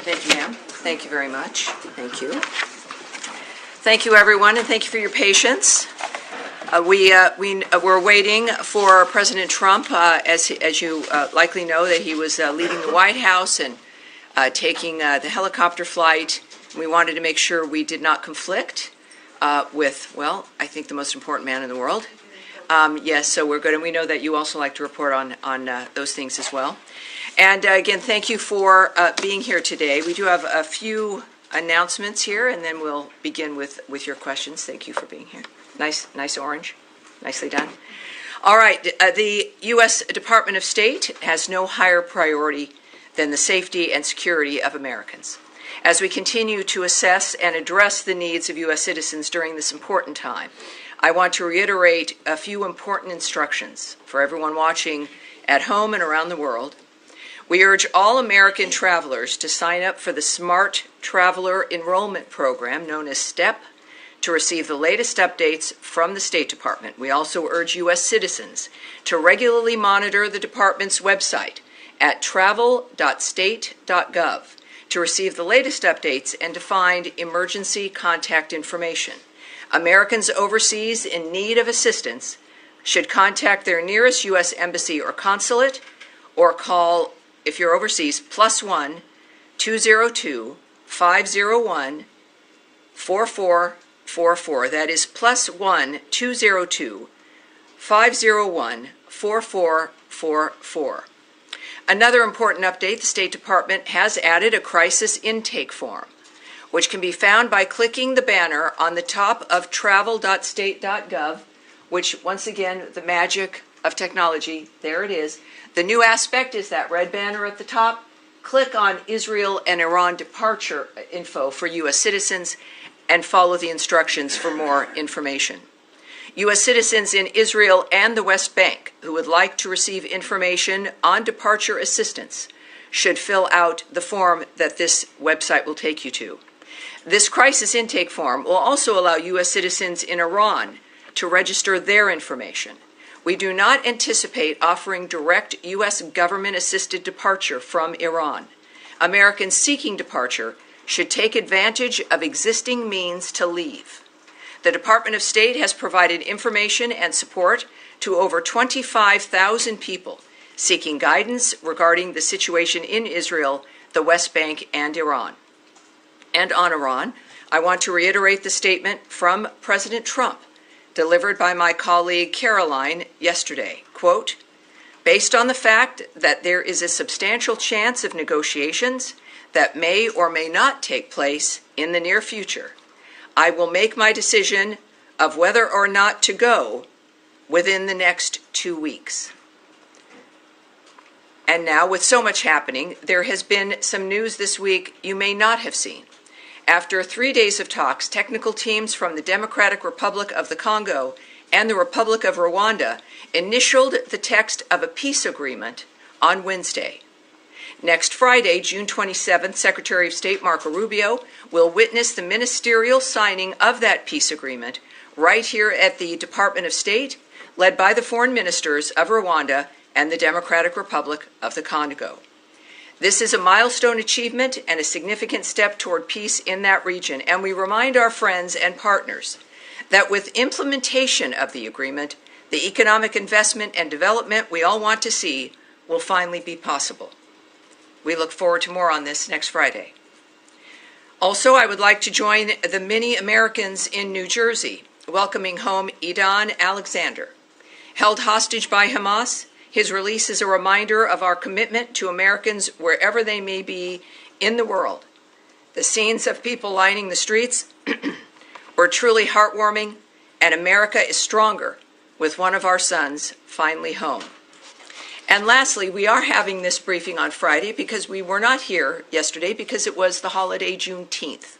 Thank you, ma'am. Thank you very much. Thank you. Thank you, everyone, and thank you for your patience. We're waiting for President Trump, as you likely know, that he was leaving the White House and taking the helicopter flight. We wanted to make sure we did not conflict with, well, I think the most important man in the world. Yes, so we're good, and we know that you also like to report on those things as well. And again, thank you for being here today. We do have a few announcements here, and then we'll begin with your questions. Thank you for being here. Nice orange. Nicely done. All right, the U.S. Department of State has no higher priority than the safety and security of Americans. As we continue to assess and address the needs of U.S. citizens during this important time, I want to reiterate a few important instructions for everyone watching at home and around the world. We urge all American travelers to sign up for the Smart Traveler Enrollment Program, known as STEP, to receive the latest updates from the State Department. We also urge U.S. citizens to regularly monitor the Department's website at travel.state.gov to receive the latest updates and to find emergency contact information. Americans overseas in need of assistance should contact their nearest U.S. embassy or consulate or call, if you're overseas, +1 202 501 4444. That is +1 202 501 4444. Another important update, the State Department has added a crisis intake form, which can be found by clicking the banner on the top of travel.state.gov, which, once again, the magic of technology, there it is. The new aspect is that red banner at the top. Click on Israel and Iran departure info for U.S. citizens and follow the instructions for more information. U.S. citizens in Israel and the West Bank who would like to receive information on departure assistance should fill out the form that this website will take you to. This crisis intake form will also allow U.S. citizens in Iran to register their information. We do not anticipate offering direct U.S. government-assisted departure from Iran. Americans seeking departure should take advantage of existing means to leave. The Department of State has provided information and support to over 25,000 people seeking guidance regarding the situation in Israel, the West Bank, and Iran. And on Iran, I want to reiterate the statement from President Trump delivered by my colleague Caroline yesterday. Quote, based on the fact that there is a substantial chance of negotiations that may or may not take place in the near future, I will make my decision of whether or not to go within the next 2 weeks. And now, with so much happening, there has been some news this week you may not have seen. After 3 days of talks, technical teams from the Democratic Republic of the Congo and the Republic of Rwanda initialed the text of a peace agreement on Wednesday. Next Friday, June 27th, Secretary of State Marco Rubio will witness the ministerial signing of that peace agreement right here at the Department of State, led by the foreign ministers of Rwanda and the Democratic Republic of the Congo. This is a milestone achievement and a significant step toward peace in that region, and we remind our friends and partners that with implementation of the agreement, the economic investment and development we all want to see will finally be possible. We look forward to more on this next Friday. Also, I would like to join the many Americans in New Jersey welcoming home Idan Alexander. Held hostage by Hamas, his release is a reminder of our commitment to Americans wherever they may be in the world. The scenes of people lining the streets were truly heartwarming, and America is stronger with one of our sons finally home. And lastly, we are having this briefing on Friday because we were not here yesterday because it was the holiday Juneteenth.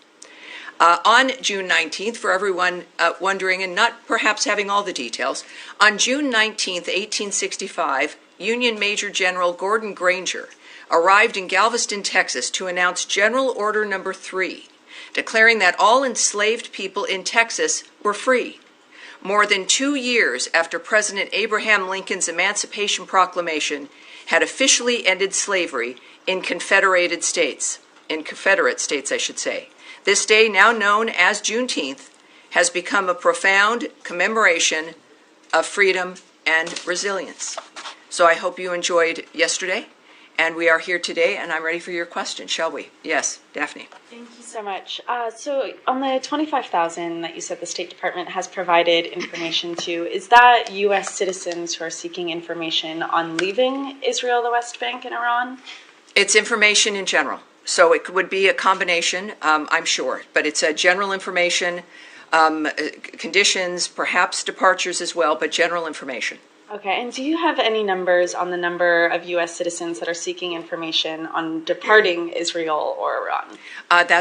On June 19th, for everyone wondering and not perhaps having all the details, on June 19th, 1865, Union Major General Gordon Granger arrived in Galveston, Texas to announce General Order Number 3, declaring that all enslaved people in Texas were free. More than 2 years after President Abraham Lincoln's Emancipation Proclamation had officially ended slavery in Confederate States, I should say. This day, now known as Juneteenth, has become a profound commemoration of freedom and resilience. So I hope you enjoyed yesterday, and we are here today, and I'm ready for your question, shall we? Yes, Daphne. Thank you so much. So on the 25,000 that you said the State Department has provided information to, is that U.S. citizens who are seeking information on leaving Israel, the West Bank, and Iran? It's information in general. So it would be a combination, I'm sure, but it's a general information, conditions, perhaps departures as well, but general information. Okay, and do you have any numbers on the number of U.S. citizens that are seeking information on departing Israel or Iran?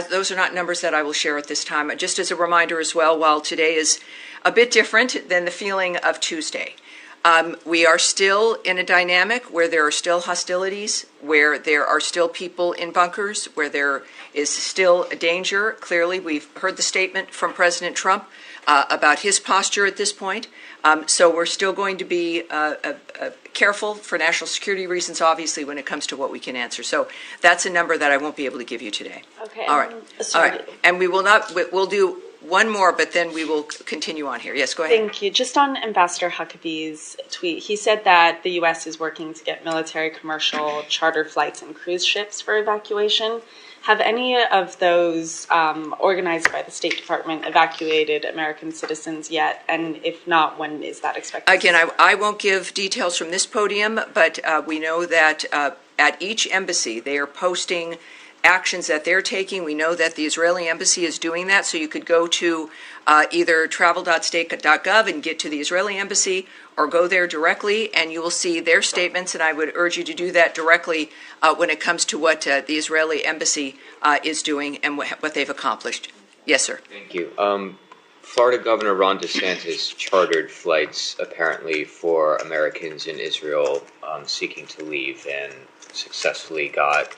Those are not numbers that I will share at this time. Just as a reminder as well, while today is a bit different than the feeling of Tuesday, we are still in a dynamic where there are still hostilities, where there are still people in bunkers, where there is still a danger. Clearly, we've heard the statement from President Trump about his posture at this point. So we're still going to be careful for national security reasons, obviously, when it comes to what we can answer. So that's a number that I won't be able to give you today. Okay. All right. All right. And we will not. We'll do one more, but then we will continue on here. Yes, go ahead. Thank you. Just on Ambassador Huckabee's tweet, he said that the U.S. is working to get military, commercial, charter flights, and cruise ships for evacuation. Have any of those organized by the State Department evacuated American citizens yet? And if not, when is that expected? Again, I won't give details from this podium, but we know that at each embassy they are posting actions that they're taking. We know that the Israeli embassy is doing that, so you could go to either travel.state.gov and get to the Israeli embassy, or go there directly, and you will see their statements, and I would urge you to do that directly when it comes to what the Israeli embassy is doing and what they've accomplished. Yes, sir. Thank you. Florida Governor Ron DeSantis chartered flights, apparently, for Americans in Israel seeking to leave, and successfully got,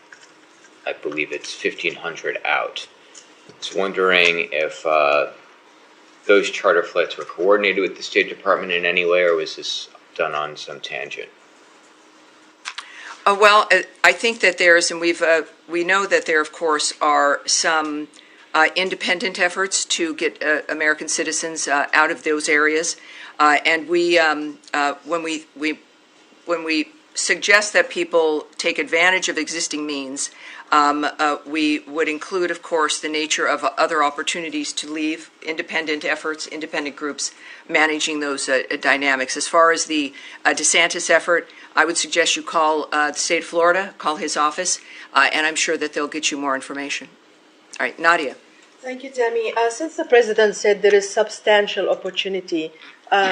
I believe it's 1,500 out. I was wondering if those charter flights were coordinated with the State Department in any way, or was this done on some tangent? Well, I think that there's, and we know that there, of course, are some independent efforts to get American citizens out of those areas, and when we suggest that people take advantage of existing means, we would include, of course, the nature of other opportunities to leave, independent efforts, independent groups managing those dynamics. As far as the DeSantis effort, I would suggest you call the state of Florida, call his office, and I'm sure that they'll get you more information. All right, Nadia. Thank you, Tammy. Since the president said there is substantial opportunity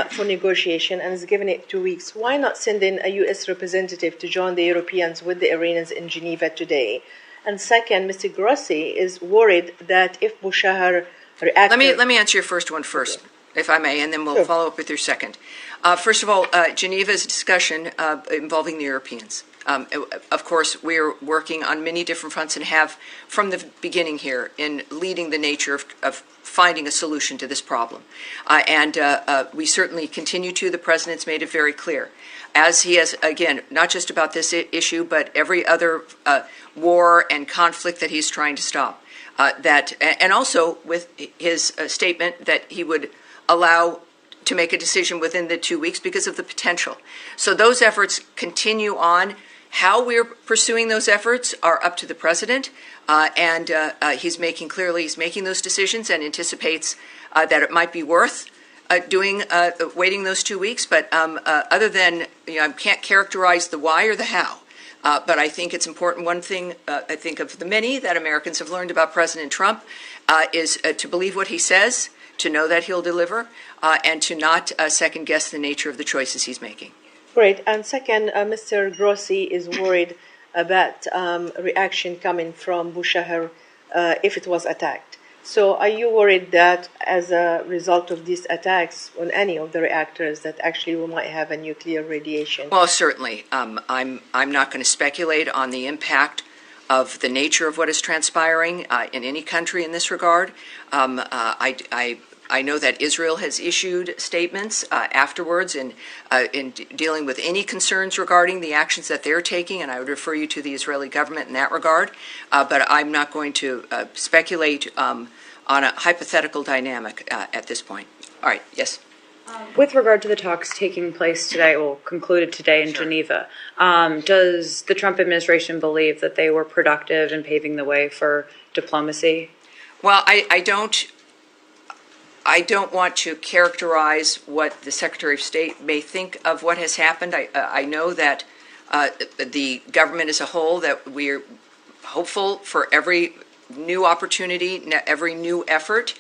for negotiation and has given it 2 weeks, why not send in a U.S. representative to join the Europeans with the Iranians in Geneva today? And second, Mr. Grossi is worried that if Boushahar reacts... Let me answer your first one first, if I may, and then we'll follow up with your second. First of all, Geneva is a discussion involving the Europeans. Of course, we're working on many different fronts and have from the beginning here in leading the nature of finding a solution to this problem. And we certainly continue to. The President's made it very clear. As he has, again, not just about this issue, but every other war and conflict that he's trying to stop. And also with his statement that he would allow to make a decision within the 2 weeks because of the potential. So those efforts continue on. How we're pursuing those efforts are up to the president, and he's making those decisions and anticipates that it might be worth waiting those 2 weeks. But other than, I can't characterize the why or the how. But I think it's important. One thing I think of the many that Americans have learned about President Trump is to believe what he says, to know that he'll deliver, and to not second guess the nature of the choices he's making. Great. And second, Mr. Grossi is worried about reaction coming from Boushahar if it was attacked. So are you worried that as a result of these attacks on any of the reactors that actually we might have a nuclear radiation? Well, certainly. I'm not going to speculate on the impact of the nature of what is transpiring in any country in this regard. I know that Israel has issued statements afterwards in dealing with any concerns regarding the actions that they're taking, and I would refer you to the Israeli government in that regard. But I'm not going to speculate on a hypothetical dynamic at this point. All right, yes. With regard to the talks taking place today, or concluded today in Geneva, does the Trump administration believe that they were productive in paving the way for diplomacy? Well, I don't want to characterize what the Secretary of State may think of what has happened. I know that the government as a whole, that we're hopeful for every new opportunity, every new effort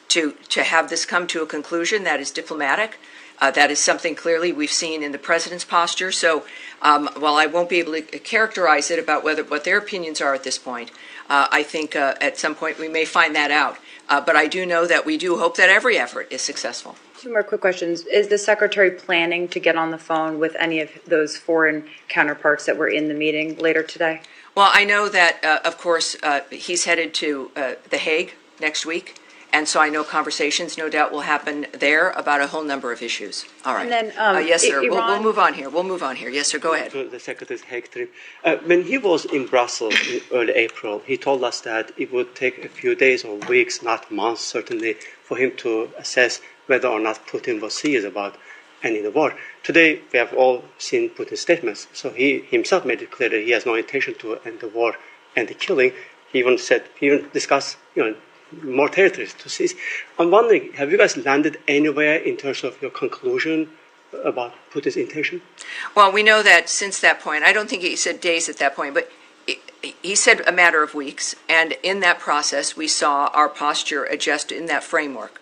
to have this come to a conclusion that is diplomatic. That is something clearly we've seen in the president's posture. So while I won't be able to characterize it about what their opinions are at this point, I think at some point we may find that out. But I do know that we do hope that every effort is successful. Two more quick questions. Is the Secretary planning to get on the phone with any of those foreign counterparts that were in the meeting later today? Well, I know that, of course, he's headed to The Hague next week. And so I know conversations, no doubt, will happen there about a whole number of issues. All right. And then, yes, sir. We'll move on here. We'll move on here. Yes, sir. Go ahead. To the Secretary's Hague trip. When he was in Brussels in early April, he told us that it would take a few days or weeks, not months, certainly, for him to assess whether or not Putin was serious about ending the war. Today, we have all seen Putin's statements. So he himself made it clear that he has no intention to end the war and the killing. He even discussed, more territories to seize. I'm wondering, have you guys landed anywhere in terms of your conclusion about Putin's intention? Well, we know that since that point, I don't think he said days at that point, but he said a matter of weeks. And in that process, we saw our posture adjust in that framework.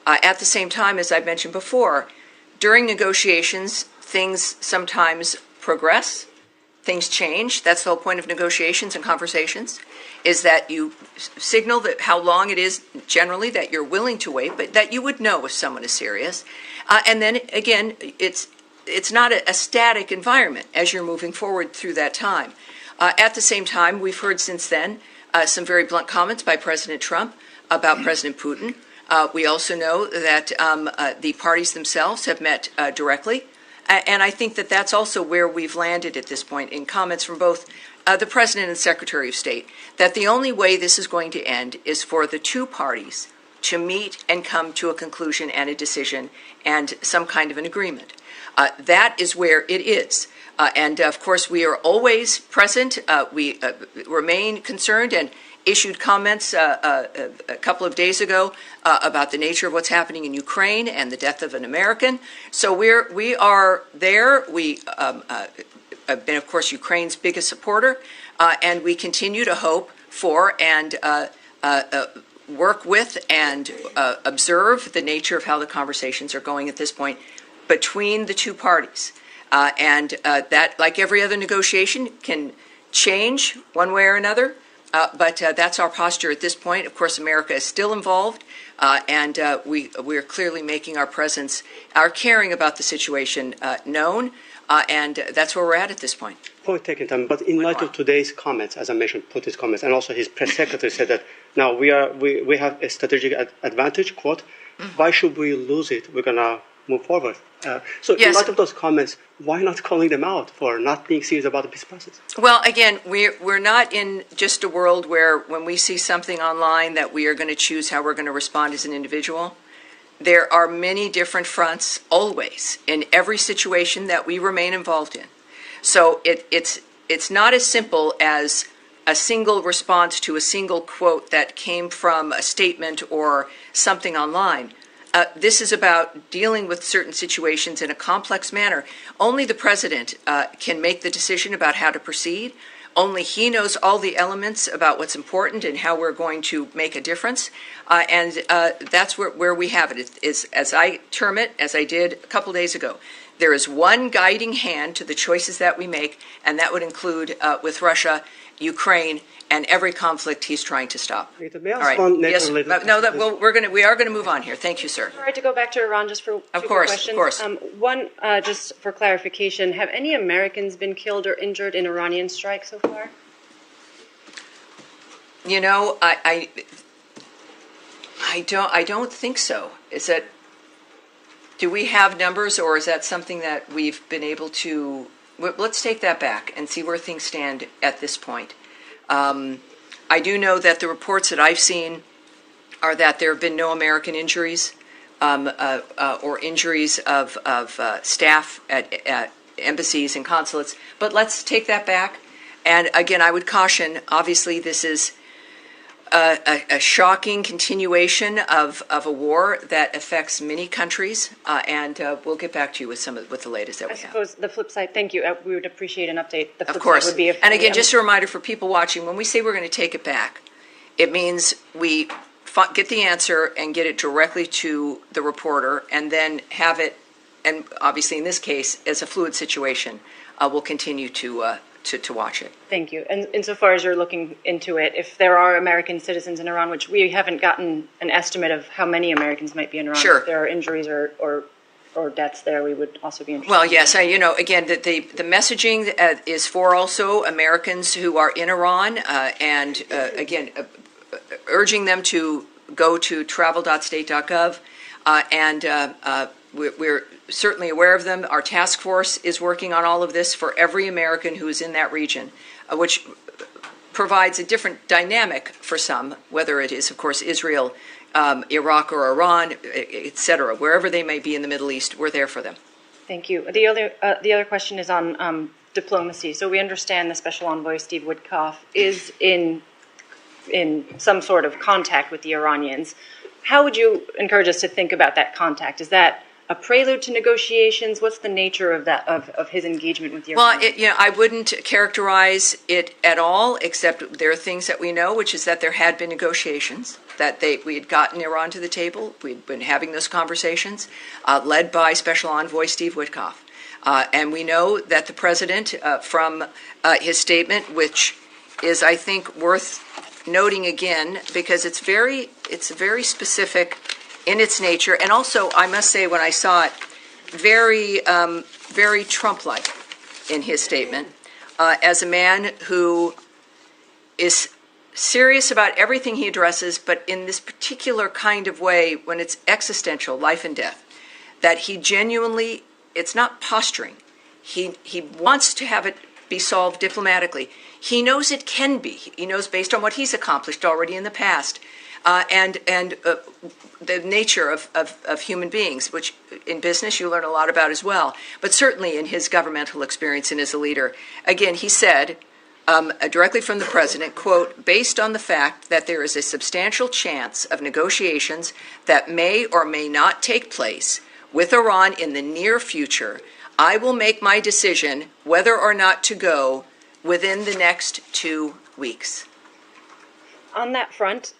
At the same time, as I mentioned before, during negotiations, things sometimes progress. Things change. That's the whole point of negotiations and conversations, is that you signal that how long it is generally that you're willing to wait, but that you would know if someone is serious. And then, again, it's not a static environment as you're moving forward through that time. At the same time, we've heard since then some very blunt comments by President Trump about President Putin. We also know that the parties themselves have met directly. And I think that that's also where we've landed at this point in comments from both the President and Secretary of State, that the only way this is going to end is for the two parties to meet and come to a conclusion and a decision and some kind of an agreement. That is where it is. And, of course, we are always present. We remain concerned and issued comments a couple of days ago about the nature of what's happening in Ukraine and the death of an American. So we are there. We have been, of course, Ukraine's biggest supporter, and we continue to hope for and work with and observe the nature of how the conversations are going at this point between the two parties. And that, like every other negotiation, can change one way or another. But that's our posture at this point. Of course, America is still involved, and we're clearly making our presence, our caring about the situation known, and that's where we're at this point. Point taken, Tom. But in light of today's comments, as I mentioned, Putin's comments, and also his press secretary said that now we have a strategic advantage, quote, why should we lose it? We're going to move forward. So in light of those comments, why not calling them out for not being serious about the peace process? Well, again, we're not in just a world where when we see something online that we are going to choose how we're going to respond as an individual. There are many different fronts always in every situation that we remain involved in. So it's not as simple as a single response to a single quote that came from a statement or something online. This is about dealing with certain situations in a complex manner. Only the president can make the decision about how to proceed. Only he knows all the elements about what's important and how we're going to make a difference. And that's where we have it. It's, as I term it, as I did a couple days ago, there is one guiding hand to the choices that we make, and that would include with Russia, Ukraine, and every conflict he's trying to stop. May I ask one yes. No, we are going to move on here. Thank you, sir. All right, to go back to Iran just for two questions. Of course. One, just for clarification, have any Americans been killed or injured in Iranian strikes so far? You know, I don't think so. Is that, do we have numbers, or is that something that we've been able to, let's take that back and see where things stand at this point. I do know that the reports that I've seen are that there have been no American injuries or injuries of staff at embassies and consulates. But let's take that back. And again, I would caution, obviously, this is a shocking continuation of a war that affects many countries, and we'll get back to you with the latest that we have. I suppose the flip side, thank you, we would appreciate an update. The flip Of course. side would be if, and again, just a reminder for people watching, when we say we're going to take it back, it means we get the answer and get it directly to the reporter, and then have it, and obviously in this case, as a fluid situation, we'll continue to watch it. Thank you. And insofar as you're looking into it, if there are American citizens in Iran, which we haven't gotten an estimate of how many Americans might be in Iran, sure. If there are injuries or deaths there, we would also be interested. Well, yes, again, the messaging is for also Americans who are in Iran, and again, urging them to go to travel.state.gov, and we're certainly aware of them. Our task force is working on all of this for every American who is in that region, which provides a different dynamic for some, whether it is, of course, Israel, Iraq or Iran, etc. Wherever they may be in the Middle East, we're there for them. Thank you. The other question is on diplomacy. So we understand the Special Envoy Steve Witkoff is in some sort of contact with the Iranians. How would you encourage us to think about that contact? Is that a prelude to negotiations? What's the nature of that of his engagement with the Iranians? Well, I wouldn't characterize it at all, except there are things that we know, which is that there had been negotiations, that we had gotten Iran to the table. We'd been having those conversations, led by Special Envoy Steve Witkoff. And we know that the president, from his statement, which is, I think, worth noting again, because it's very specific in its nature, and also, I must say, when I saw it, very Trump-like in his statement, as a man who is serious about everything he addresses, but in this particular kind of way, when it's existential, life and death, that he genuinely, it's not posturing. He wants to have it be solved diplomatically. He knows it can be. He knows, based on what he's accomplished already in the past, and the nature of human beings, which in business you learn a lot about as well, but certainly in his governmental experience and as a leader. Again, he said, directly from the president, quote, based on the fact that there is a substantial chance of negotiations that may or may not take place with Iran in the near future, I will make my decision whether or not to go within the next 2 weeks. On that front,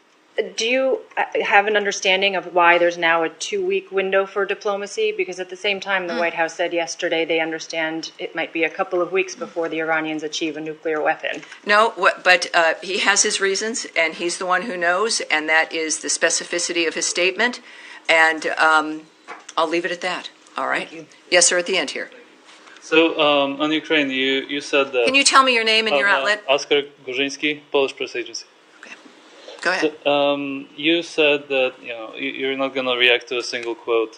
do you have an understanding of why there's now a 2-week window for diplomacy? Because at the same time, the White House said yesterday they understand it might be a couple of weeks before the Iranians achieve a nuclear weapon. No, but he has his reasons, and he's the one who knows, and that is the specificity of his statement. And I'll leave it at that. All right? Thank you. Yes, sir, at the end here. So on Ukraine, you said that... Can you tell me your name and your outlet? Oskar Gorzyński, Polish press agency. Go ahead. So, you said that you're not going to react to a single quote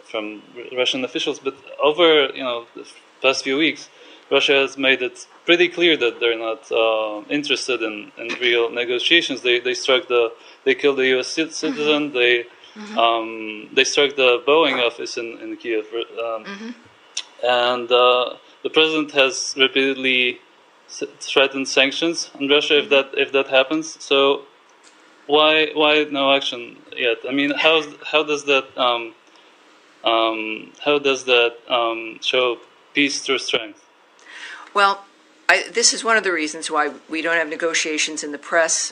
from Russian officials, but over the past few weeks, Russia has made it pretty clear that they're not interested in real negotiations. They killed a U.S. citizen. They struck the Boeing office in Kiev, and the president has repeatedly threatened sanctions on Russia if that happens. So why no action yet? I mean, how does that show peace through strength? Well, this is one of the reasons why we don't have negotiations in the press,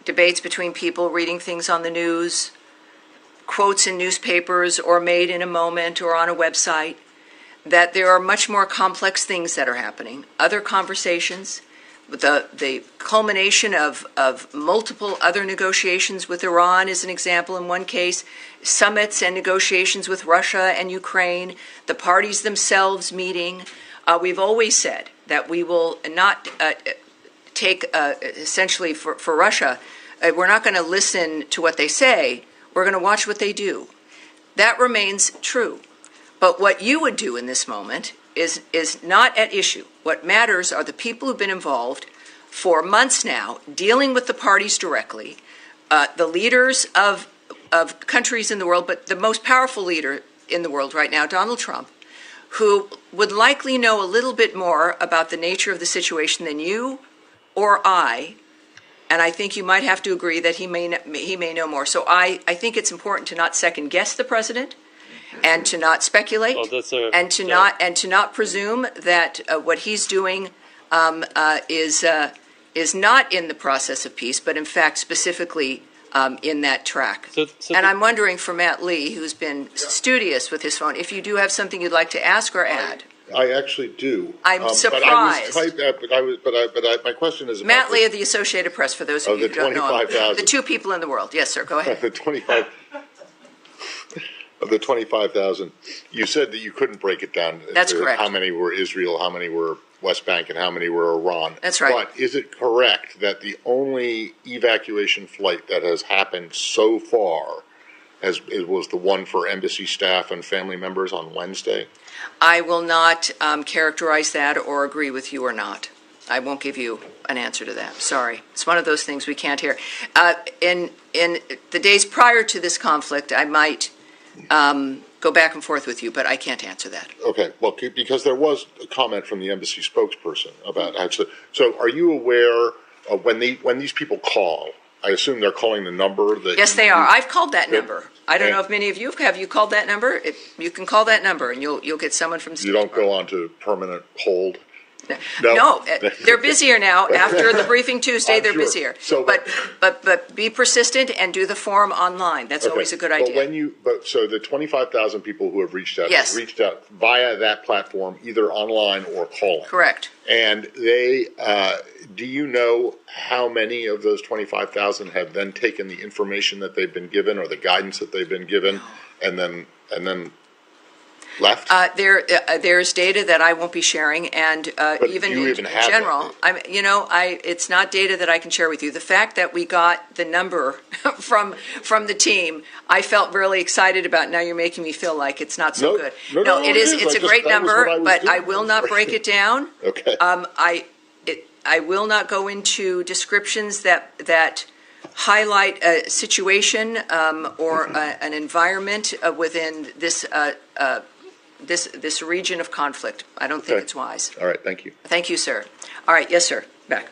debates between people reading things on the news, quotes in newspapers or made in a moment or on a website, that there are much more complex things that are happening. Other conversations, the culmination of multiple other negotiations with Iran is an example in one case, summits and negotiations with Russia and Ukraine, the parties themselves meeting. We've always said that we will not take essentially for Russia, we're not going to listen to what they say. We're going to watch what they do. That remains true. But what you would do in this moment is not at issue. What matters are the people who've been involved for months now, dealing with the parties directly, the leaders of countries in the world, but the most powerful leader in the world right now, Donald Trump, who would likely know a little bit more about the nature of the situation than you or I, and I think you might have to agree that he may know more. So I think it's important to not second guess the president, and to not speculate, and to not presume that what he's doing is not in the process of peace, but in fact specifically in that track. And I'm wondering for Matt Lee, who's been studious with his phone, if you do have something you'd like to ask or add. I actually do. I'm surprised. My question is about Matt Lee of the Associated Press, for those of you who don't know him. The two people in the world. Yes, sir, go ahead. Of the 25,000, you said that you couldn't break it down. That's correct. How many were Israel, how many were West Bank, and how many were Iran. That's right. But is it correct that the only evacuation flight that has happened so far was the one for embassy staff and family members on Wednesday? I will not characterize that or agree with you or not. I won't give you an answer to that. Sorry. It's one of those things we can't hear. In the days prior to this conflict, I might go back and forth with you, but I can't answer that. Okay, well, because there was a comment from the embassy spokesperson about how. So, are you aware of when these people call? I assume they're calling the number that. Yes, they are. I've called that number. I don't know if many of you have. You called that number? You can call that number, and you'll get someone from. You don't go on to permanent hold. No, they're busier now. After the briefing Tuesday, they're busier. So, but be persistent and do the form online. That's always a good idea. So the 25,000 people who have reached out, yes, reached out via that platform, either online or calling. Correct. And they, do you know how many of those 25,000 have then taken the information that they've been given or the guidance that they've been given, and then left? There's data that I won't be sharing, and even in general, it's not data that I can share with you. The fact that we got the number from the team, I felt really excited about. Now you're making me feel like it's not so good. No, it is. It's a great number, but I will not break it down. Okay. I will not go into descriptions that highlight a situation or an environment within this region of conflict. I don't think it's wise. All right, thank you. Thank you, sir. All right, yes, sir. Back.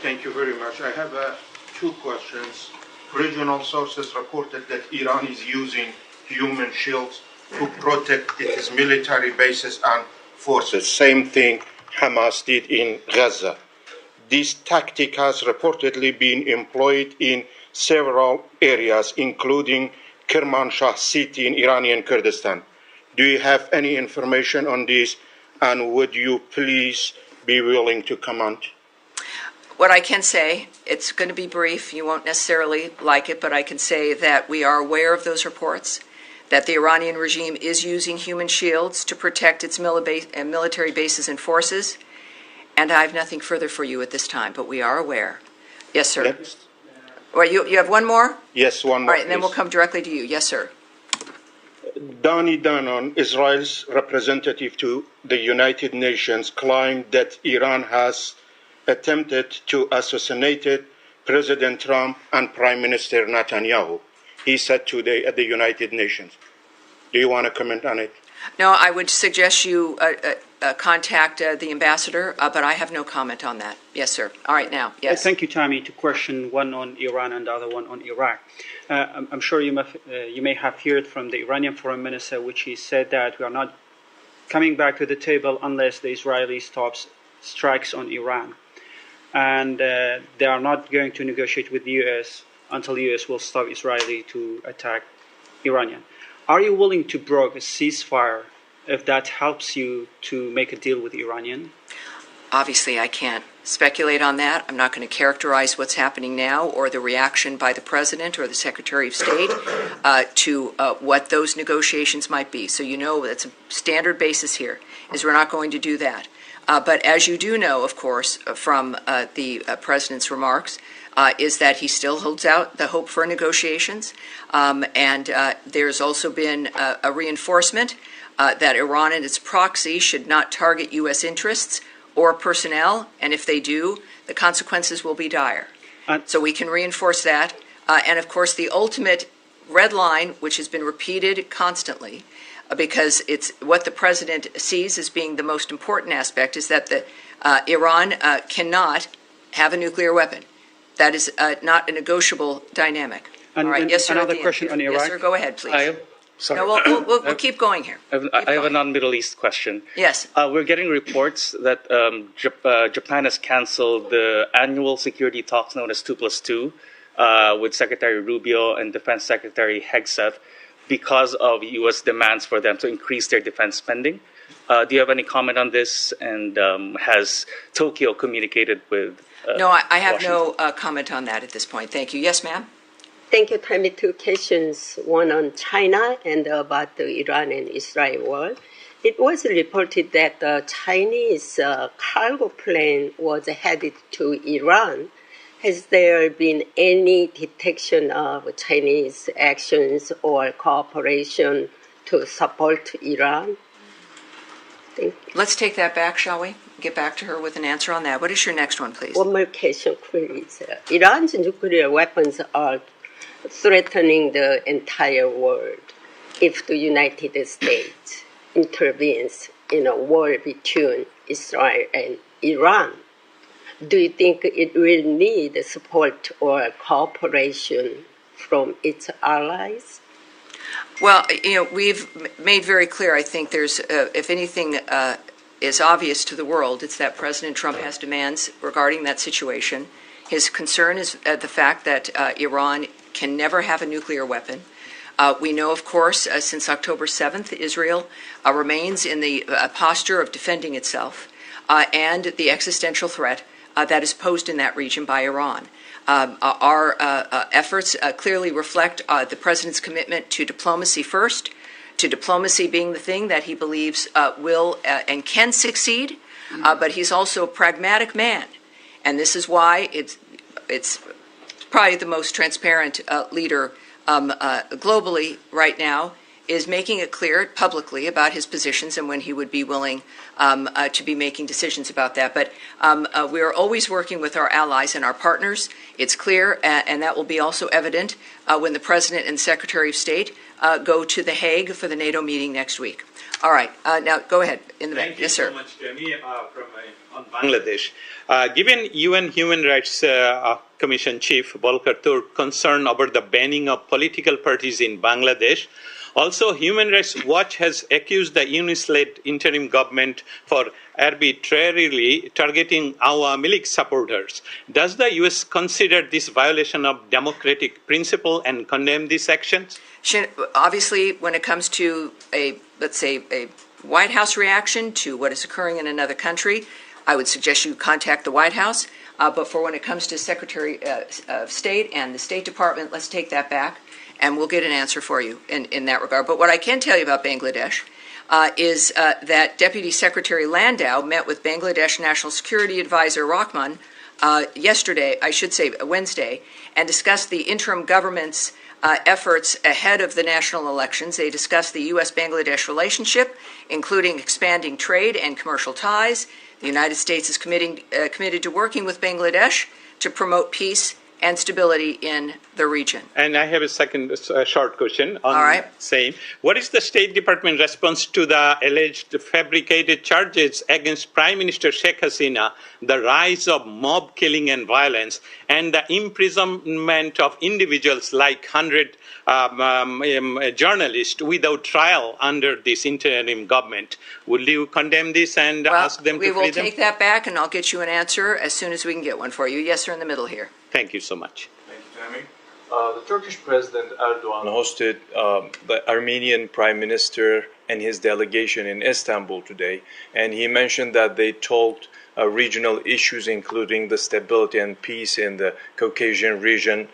Thank you very much. I have two questions. Regional sources reported that Iran is using human shields to protect its military bases and forces. Same thing Hamas did in Gaza. This tactic has reportedly been employed in several areas, including Kermanshah city in Iranian Kurdistan. Do you have any information on this, and would you please be willing to comment? What I can say, it's going to be brief. You won't necessarily like it, but I can say that we are aware of those reports, that the Iranian regime is using human shields to protect its military bases and forces, and I have nothing further for you at this time, but we are aware. Yes, sir. Next. Well, you have one more? Yes, one more. All right, and then we'll come directly to you. Yes, sir. Danny Danon, Israel's representative to the United Nations, claimed that Iran has attempted to assassinate President Trump and Prime Minister Netanyahu. He said today at the United Nations. Do you want to comment on it? No, I would suggest you contact the ambassador, but I have no comment on that. Yes, sir. All right, now, yes. Thank you, Tammy. To question one on Iran and the other one on Iraq. I'm sure you may have heard from the Iranian foreign minister, which he said that we are not coming back to the table unless the Israeli stops strikes on Iran. And they are not going to negotiate with the U.S. until the U.S. will stop Israeli to attack Iranian. Are you willing to broker a ceasefire if that helps you to make a deal with Iranian? Obviously, I can't speculate on that. I'm not going to characterize what's happening now or the reaction by the President or the Secretary of State to what those negotiations might be. So you know that's a standard basis here, is we're not going to do that. But as you do know, of course, from the president's remarks, is that he still holds out the hope for negotiations. And there's also been a reinforcement that Iran and its proxy should not target U.S. interests or personnel, and if they do, the consequences will be dire. So we can reinforce that. And of course, the ultimate red line, which has been repeated constantly, because it's what the president sees as being the most important aspect, is that Iran cannot have a nuclear weapon. That is not a negotiable dynamic. And, all right. Yes, sir. Another question on Iraq. Yes, sir. Go ahead, please. Sorry. No, we'll keep going here. I have a non-Middle East question. Yes. We're getting reports that Japan has canceled the annual security talks known as 2+2 with Secretary Rubio and Defense Secretary Hegseth because of U.S. demands for them to increase their defense spending. Do you have any comment on this? And has Tokyo communicated with No, I have Washington? no comment on that at this point. Thank you. Yes, ma'am? Thank you, Tammy. Two questions, one on China and about the Iran and Israel war. It was reported that the Chinese cargo plane was headed to Iran. Has there been any detection of Chinese actions or cooperation to support Iran? Thank you. Let's take that back, shall we? Get back to her with an answer on that. What is your next one, please? One more question, please. Iran's nuclear weapons are threatening the entire world if the United States intervenes in a war between Israel and Iran. Do you think it will need support or cooperation from its allies? Well, we've made very clear, I think there's, if anything is obvious to the world, it's that President Trump has demands regarding that situation. His concern is the fact that Iran can never have a nuclear weapon. We know, of course, since October 7th, Israel remains in the posture of defending itself and the existential threat that is posed in that region by Iran. Our efforts clearly reflect the President's commitment to diplomacy first, to diplomacy being the thing that he believes will and can succeed, but he's also a pragmatic man. And this is why it's probably the most transparent leader globally right now, is making it clear publicly about his positions and when he would be willing to be making decisions about that. But we are always working with our allies and our partners. It's clear, and that will be also evident when the President and Secretary of State go to The Hague for the NATO meeting next week. All right, now go ahead in the back. Yes, sir. Thank you so much, Jamie, on Bangladesh. Given UN Human Rights Commission Chief Volker Turk concern over the banning of political parties in Bangladesh, also Human Rights Watch has accused the UNIS-led interim government for arbitrarily targeting Awami League supporters. Does the U.S. consider this violation of democratic principle and condemn these actions? Obviously, when it comes to let's say, a White House reaction to what is occurring in another country, I would suggest you contact the White House. But for when it comes to Secretary of State and the State Department, let's take that back, and we'll get an answer for you in that regard. But what I can tell you about Bangladesh is that Deputy Secretary Landau met with Bangladesh National Security Advisor Rahman Wednesday, and discussed the interim government's efforts ahead of the national elections. They discussed the U.S.-Bangladesh relationship, including expanding trade and commercial ties. The United States is committed to working with Bangladesh to promote peace and stability in the region. And I have a second short question on All right. same. What is the State Department response to the alleged fabricated charges against Prime Minister Sheikh Hasina, the rise of mob killing and violence, and the imprisonment of individuals like 100 journalists without trial under this interim government? Will you condemn this and ask them to free them? We will take that back, and I'll get you an answer as soon as we can get one for you. Yes, sir, in the middle here. Thank you so much. Thank you, Tammy. The Turkish President Erdogan hosted the Armenian Prime Minister and his delegation in Istanbul today, and he mentioned that they talked regional issues, including the stability and peace in the Caucasian region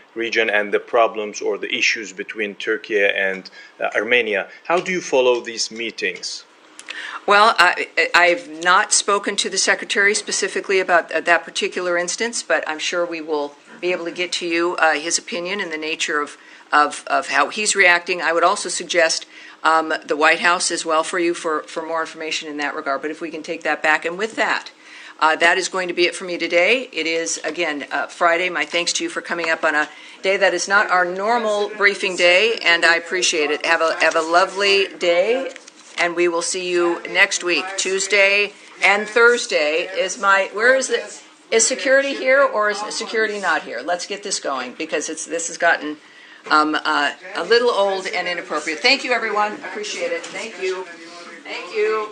and the problems or the issues between Turkey and Armenia. How do you follow these meetings? Well, I've not spoken to the Secretary specifically about that particular instance, but I'm sure we will be able to get to you his opinion and the nature of how he's reacting. I would also suggest the White House as well for you for more information in that regard, but if we can take that back. And with that, that is going to be it for me today. It is, again, Friday. My thanks to you for coming up on a day that is not our normal briefing day, and I appreciate it. Have a lovely day, and we will see you next week. Tuesday and Thursday is where is it? Is security here or is security not here? Let's get this going because this has gotten a little old and inappropriate. Thank you, everyone. Appreciate it. Thank you. Thank you.